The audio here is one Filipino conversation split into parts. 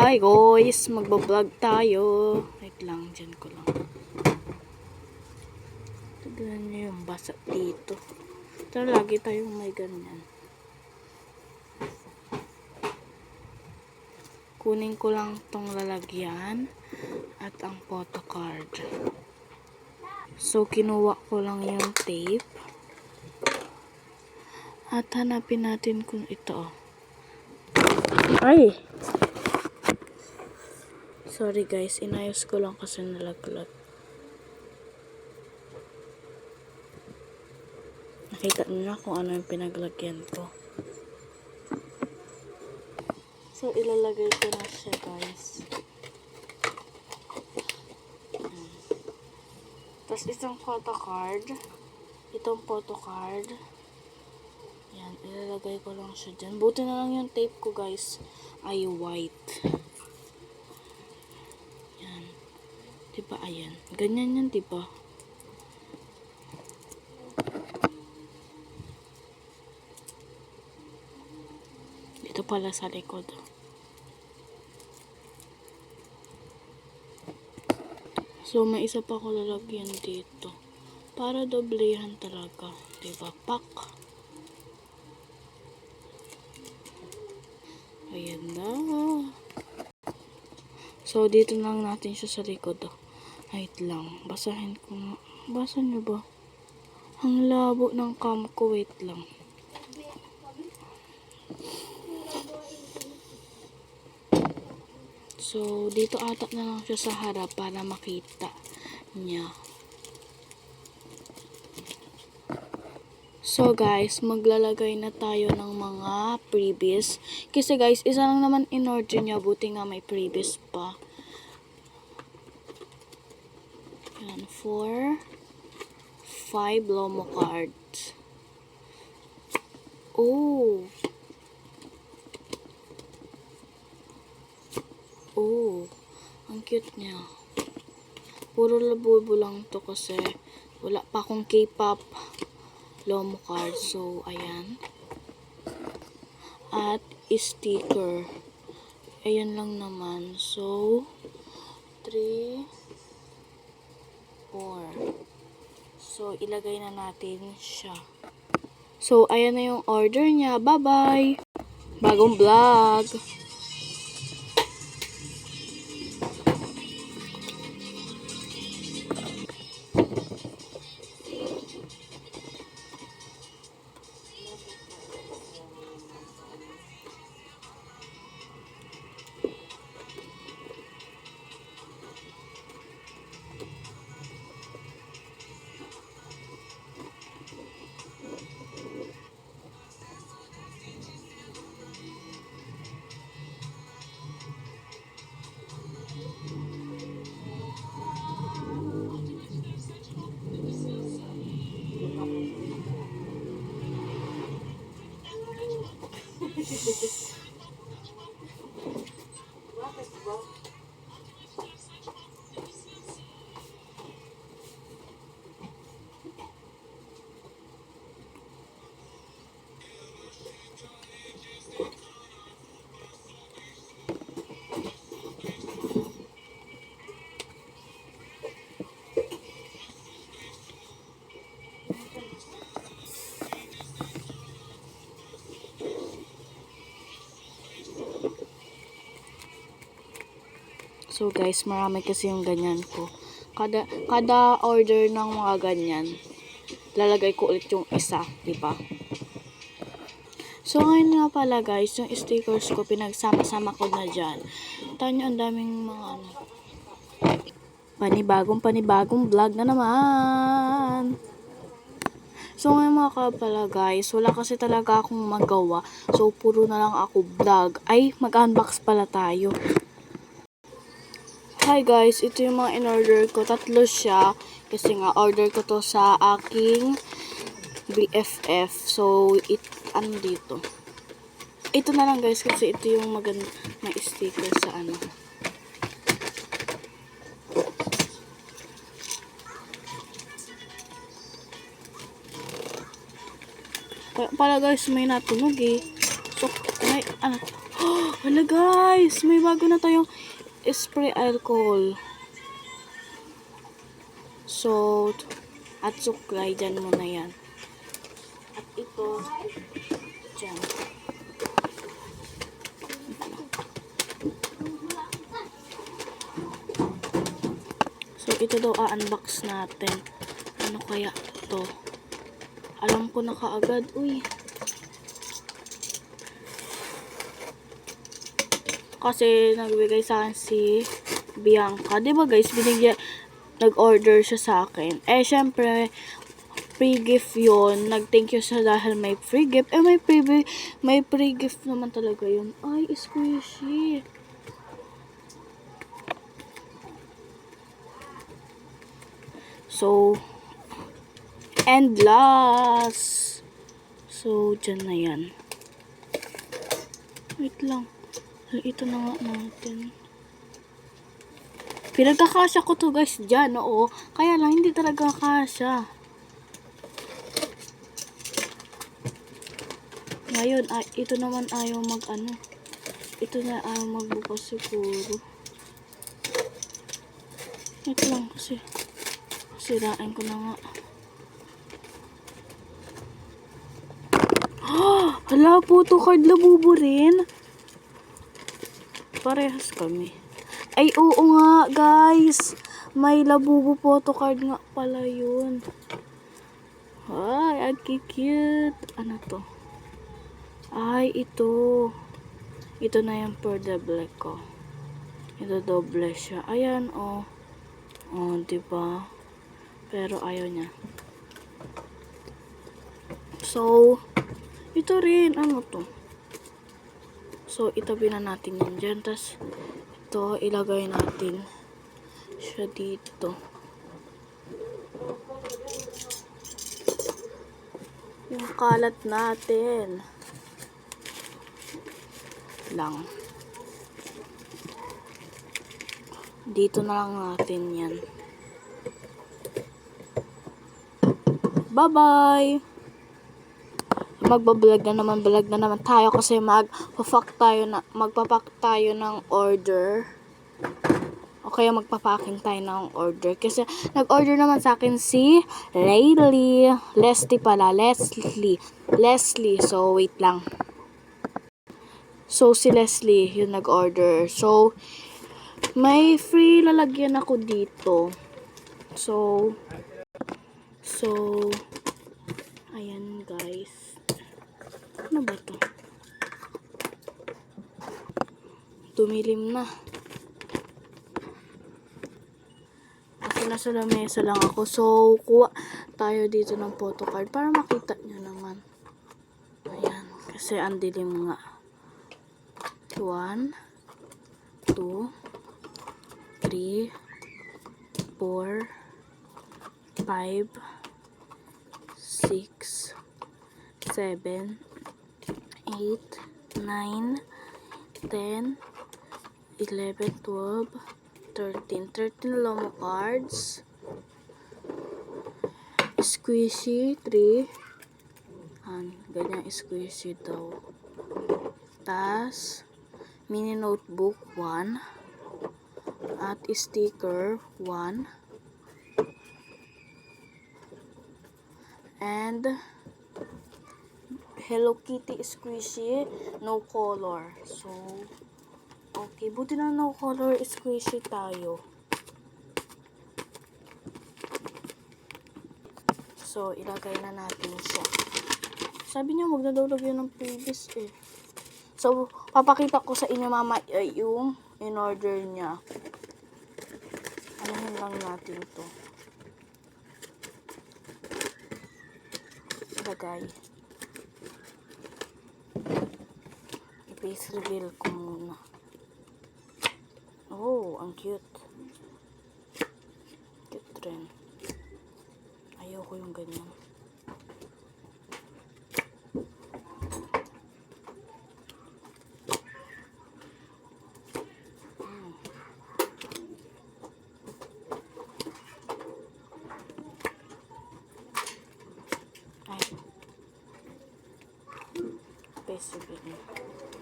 Hi guys, magbablog tayo. Wait lang, dyan ko lang. Tignan nyo yung basa dito. Pero lagi tayong may ganyan. Kunin ko lang tong lalagyan at ang photo card. So, kinuha ko lang yung tape. At hanapin natin kung ito. Ay! Sorry guys, inayos ko lang kasi nalaglag. Nakita niyo na kung ano yung pinaglagyan ko. So, ilalagay ko na siya guys. Tapos itong photo card. Yan, ilalagay ko lang siya dyan. Buti na lang yung tape ko guys ay white. Yan. Diba, ayan. Ganyan yan, diba? Dito pala sa likod. So, may isa pa ako lalagyan dito. Para doblehan talaga. Diba? Pak. Ayan na. So, dito lang natin siya sa likod. Wait lang. Basahin ko nga. Basa nyo ba? Ang labo ng cam ko. Wait lang. So, dito ata na lang siya sa harap para makita niya. So, guys, maglalagay na tayo ng mga freebies. Kasi, guys, isa lang naman in-order niya. Buti nga may freebies pa. Yan, 4, 5 Lomo cards. Oh! Oh, ang cute niya. Puro labubo lang to kasi wala pa akong K-pop Lomo card. So, ayan. At sticker. Ayan lang naman. So, 3, 4. So, ilagay na natin siya. So, ayan na yung order niya. Bye-bye! Bagong vlog! So guys, marami kasi yung ganyan ko. Kada order ng mga ganyan, lalagay ko ulit yung isa, di ba? So ngayon nga pala guys, yung stickers ko pinagsama-sama ko na diyan. Tanyo ang daming mga panibagong vlog na naman. So ngayon mga kapala guys, wala kasi talaga akong magawa. So puro na lang ako vlog. Ay, mag-unbox pala tayo. Hi guys, ito yung mga in-order ko. 3 siya. Kasi nga, order ko to sa aking BFF. So, ano dito? Ito na lang guys, kasi ito yung maganda may sticker sa ano. Para guys, may natunog eh. So, may, ano. Hala guys, may bago na tayong spray alcohol. Salt at suklay, dyan mo na yan. At ito, dyan. So, ito daw unbox natin. Ano kaya to? Alam ko na kaagad. Uy. Kasi, nagbigay sa akin si Bianca. Diba guys, nag-order siya sa akin. Eh, syempre, free gift yun. Nag-thank you siya dahil may free gift. Eh, may free gift naman talaga yun. Ay, squishy. So, and last. So, dyan na yan. Wait lang. Ito na nga natin. Pinagkakasya ko to guys dyan, oo. Kaya lang, hindi talaga kasya. Ngayon, ito naman ayaw mag-ano. Ito na ayaw magbukas siguro. Ito lang kasi. Sirain ko na nga. Hala, photocard labubo rin. Parehas kami. Ay, oo nga, guys. May labubo photocard nga pala yun. Ay, ang cute. Ano to? Ay, ito. Ito na yung for the black ko. Ito doble siya. Ayan, oh. Oh, diba? Pero ayaw niya. So, ito rin. Ano to? So, itabi na natin yan dyan. Tapos, ito, ilagay natin siya dito. Yung kalat natin. Lang. Dito na lang natin yan. Bye-bye! Magbablog na naman tayo kasi magpapack tayo ng order. O kaya magpapacking tayo ng order. Kasi nag-order naman sa akin si Leslie. So, wait lang. So, si Leslie yung nag-order. So, may free lalagyan ako dito. So, ayan guys. Ano ba to? Tumilim na. Kasi nasa lamesa lang ako. So, kuha tayo dito ng photocard para makita nyo naman. Ayan. Kasi ang dilim nga. 1, 2, 3, 4, 5, 6, 7, 8, 9, 10, 11, 12, 13. 13 Lomo cards. Squishy, 3. Ganyan squishy daw. Tas, mini notebook, 1. At sticker, 1. And Hello Kitty squishy, no color. So, okay, buti na no color squishy tayo. So, ilagay na natin siya. Sabi niya, wag na daw lagyan ng previous eh. So, papakita ko sa inyo mama yung in-order niya. Anuhin lang natin to. Ilagay. I-face reveal ko muna. Oh, ang cute. Cute rin. Ayoko yung ganyan.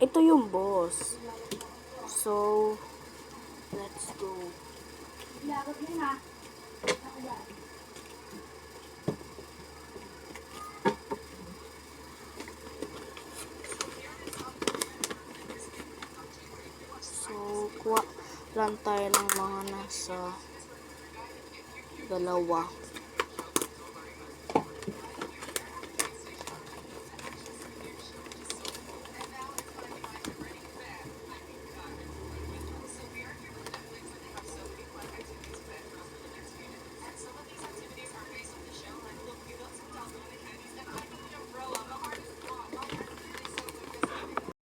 Ito yung boss. So, let's go. So, kuha lang tayo ng mga nasa 2.